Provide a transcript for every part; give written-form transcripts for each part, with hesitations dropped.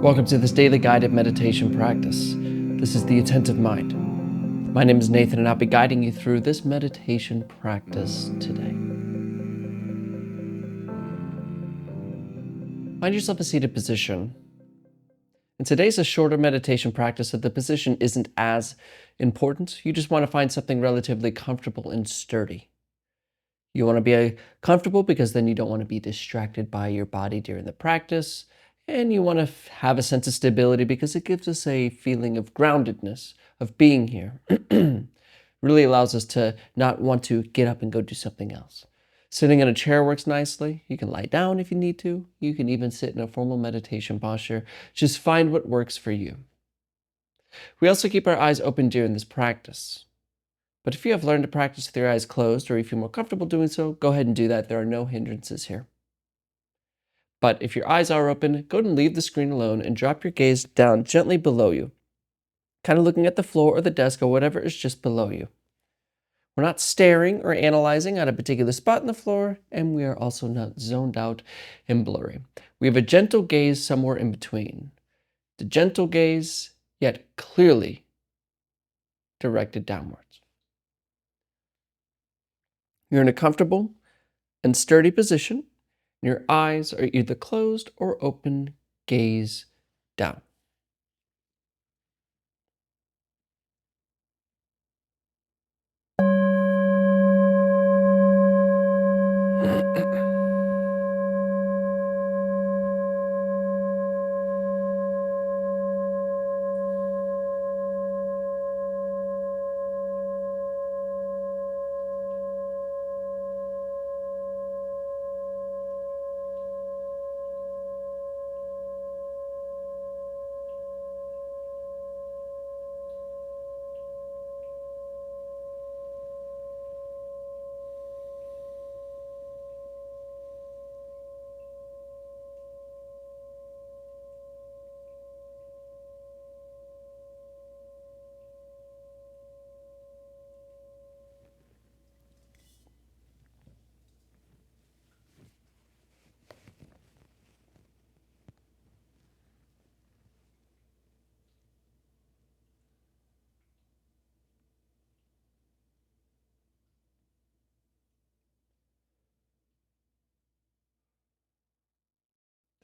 Welcome to this daily guided meditation practice. This is the Attentive Mind. My name is Nathan, and I'll be guiding you through this meditation practice today. Find yourself a seated position. And today's a shorter meditation practice, so the position isn't as important. You just want to find something relatively comfortable and sturdy. You want to be comfortable because then you don't want to be distracted by your body during the practice. And you want to have a sense of stability because it gives us a feeling of groundedness, of being here. Really allows us to not want to get up and go do something else. Sitting in a chair works nicely. You can lie down if you need to. You can even sit in a formal meditation posture. Just find what works for you. We also keep our eyes open during this practice. But if you have learned to practice with your eyes closed, or you feel more comfortable doing so, go ahead and do that. There are no hindrances here. But if your eyes are open, go ahead and leave the screen alone and drop your gaze down gently below you, kind of looking at the floor or the desk or whatever is just below you. We're not staring or analyzing at a particular spot in the floor, and we are also not zoned out and blurry. We have a gentle gaze somewhere in between. The gentle gaze, yet clearly directed downwards. You're in a comfortable and sturdy position. Your eyes are either closed or open, gaze down.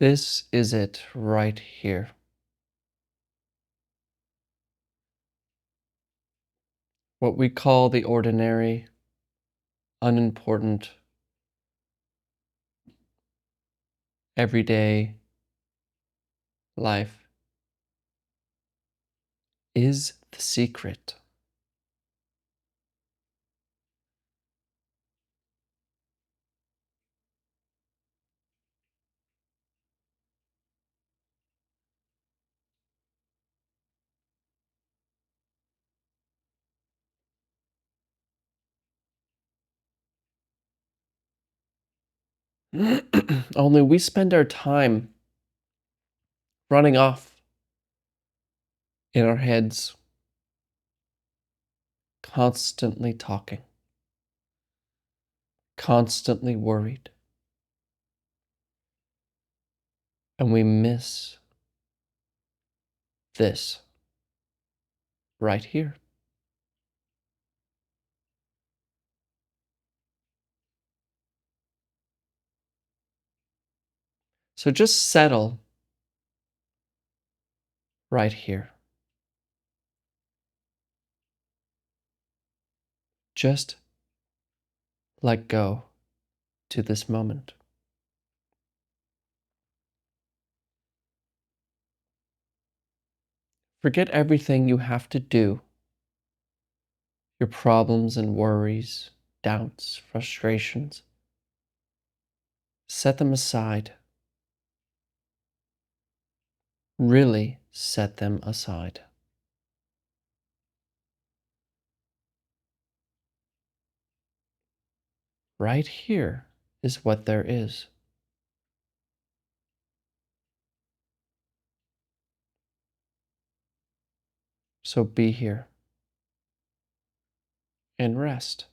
This is it right here. What we call the ordinary, unimportant, everyday life is the secret. Only we spend our time running off in our heads, constantly talking, constantly worried, and we miss this right here. So just settle right here. Just let go to this moment. Forget everything you have to do, your problems and worries, doubts, frustrations. Set them aside. Really set them aside. Right here is what there is. So be here and rest.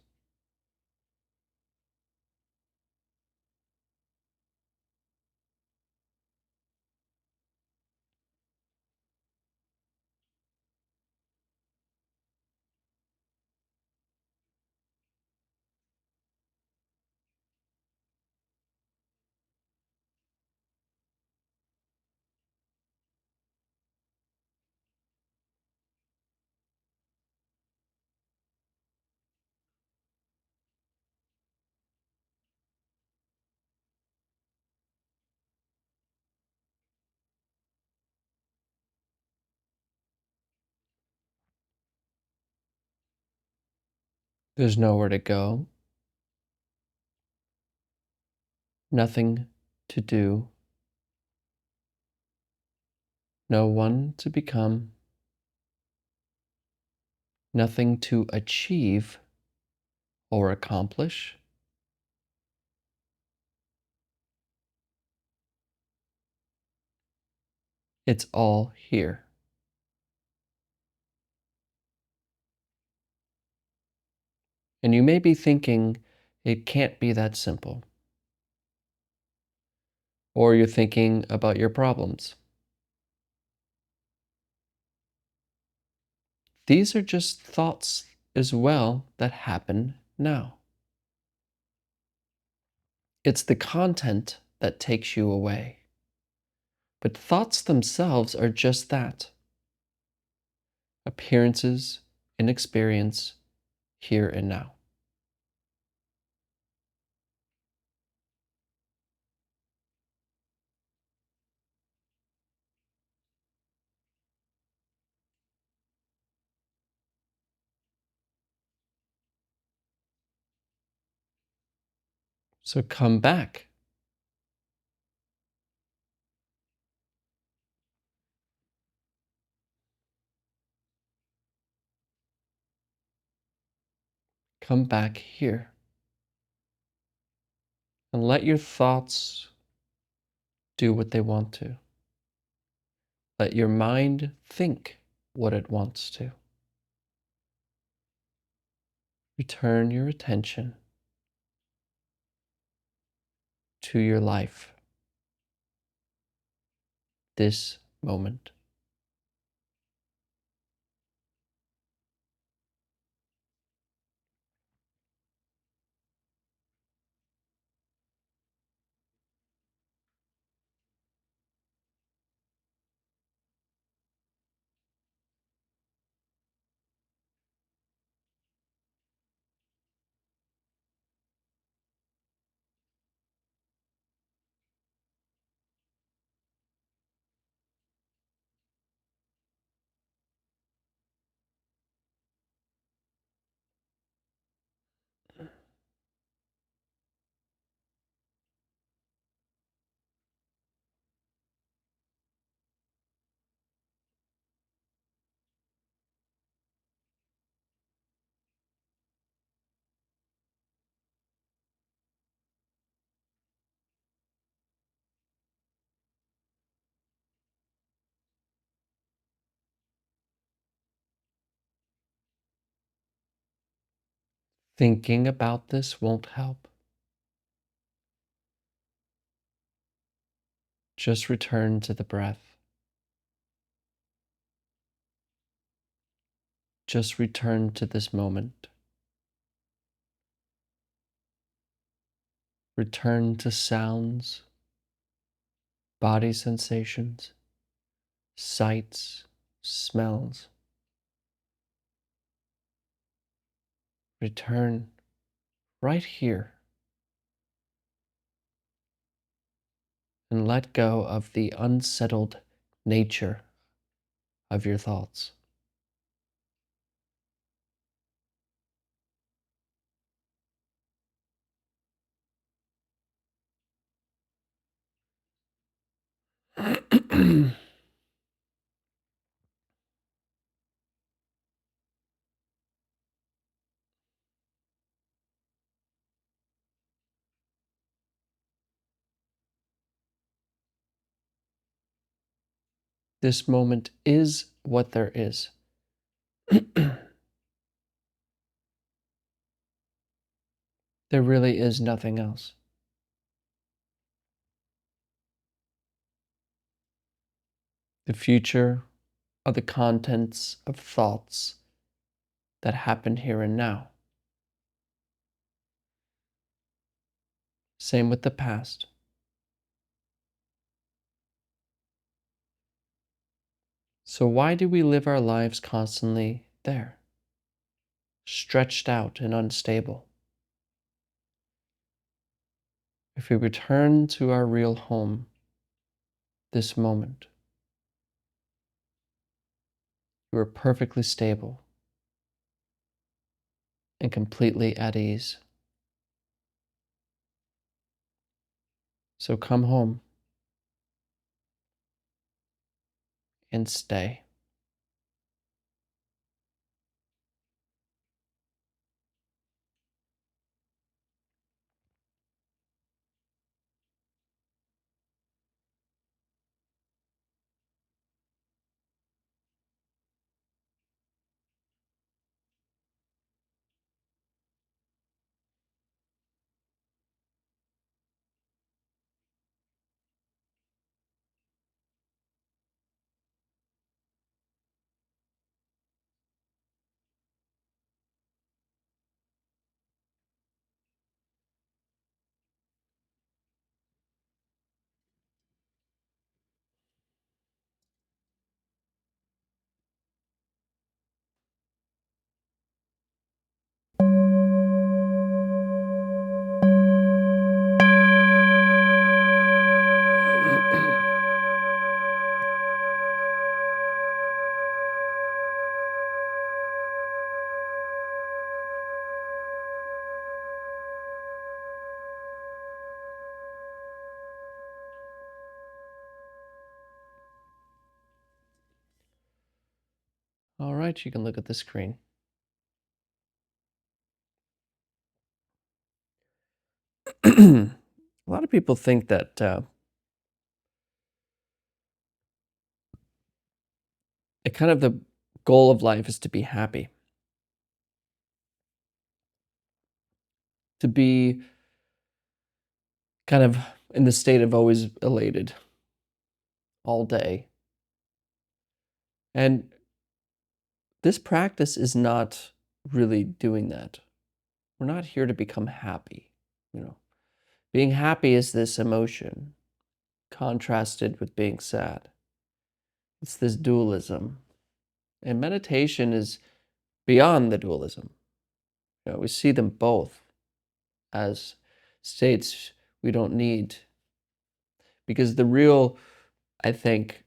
There's nowhere to go, nothing to do, no one to become, nothing to achieve or accomplish. It's all here. And you may be thinking, it can't be that simple. Or you're thinking about your problems. These are just thoughts as well that happen now. It's the content that takes you away. But thoughts themselves are just that, appearances in experience here and now. So come back. Come back here. And let your thoughts do what they want to. Let your mind think what it wants to. Return your attention to your life, this moment. Thinking about this won't help. Just return to the breath. Just return to this moment. Return to sounds, body sensations, sights, smells. Return right here and let go of the unsettled nature of your thoughts. This moment is what there is. There really is nothing else. The future are the contents of thoughts that happen here and now. Same with the past. So why do we live our lives constantly there, stretched out and unstable? If we return to our real home, this moment, you are perfectly stable and completely at ease. So come home and stay. All right, you can look at the screen. A lot of people think that the goal of life is to be happy, to be kind of in the state of always elated all day. And this practice is not really doing that. We're not here to become happy. Being happy is this emotion contrasted with being sad. It's this dualism. And meditation is beyond the dualism. We see them both as states we don't need. Because the real, I think,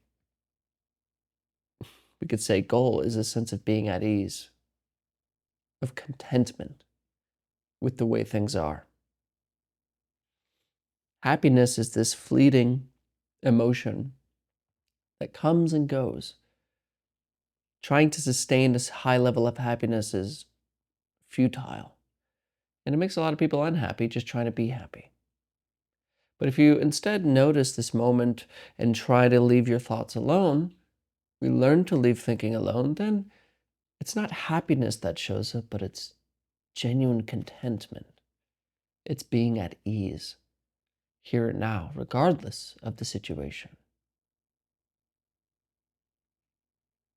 we could say goal is a sense of being at ease, of contentment with the way things are. Happiness is this fleeting emotion that comes and goes. Trying to sustain this high level of happiness is futile. And it makes a lot of people unhappy just trying to be happy. But if you instead notice this moment and try to leave your thoughts alone, we learn to leave thinking alone, then it's not happiness that shows up, but it's genuine contentment. It's being at ease, here and now, regardless of the situation.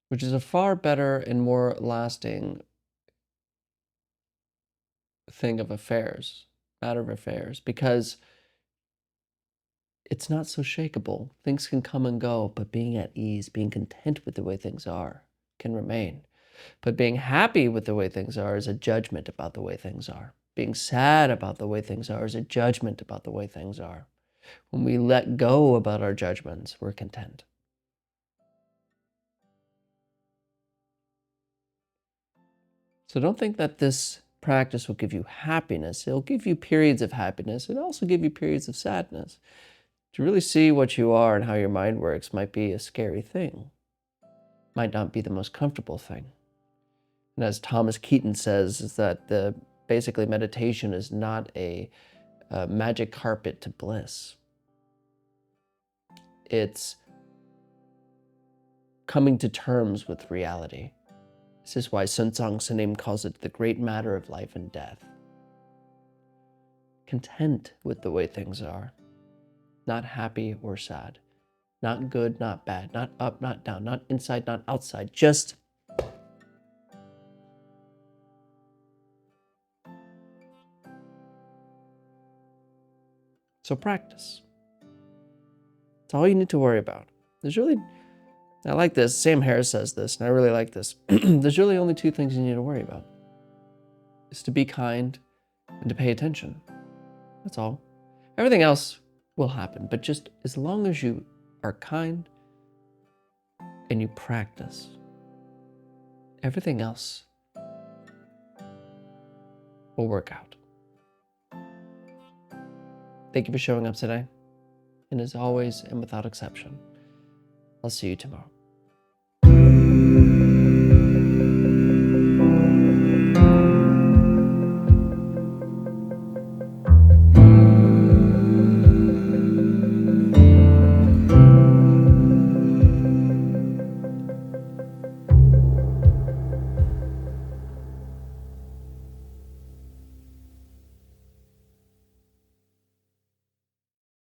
Which is a far better and more lasting matter of affairs, because it's not so shakeable. Things can come and go, but being at ease, being content with the way things are, can remain. But being happy with the way things are is a judgment about the way things are. Being sad about the way things are is a judgment about the way things are. When we let go about our judgments, we're content. So don't think that this practice will give you happiness. It'll give you periods of happiness. It'll also give you periods of sadness. To really see what you are and how your mind works might be a scary thing. Might not be the most comfortable thing. And as Thomas Keaton says, is that basically meditation is not a magic carpet to bliss. It's coming to terms with reality. This is why Sun Sanim calls it the great matter of life and death. Content with the way things are. Not happy or sad. Not good, not bad. Not up, not down. Not inside, not outside. Just so practice. It's all you need to worry about. I like this. Sam Harris says this, and I really like this. There's really only two things you need to worry about. It's to be kind and to pay attention. That's all. Everything else will happen, but just as long as you are kind and you practice, everything else will work out. Thank you for showing up today. And as always, and without exception, I'll see you tomorrow.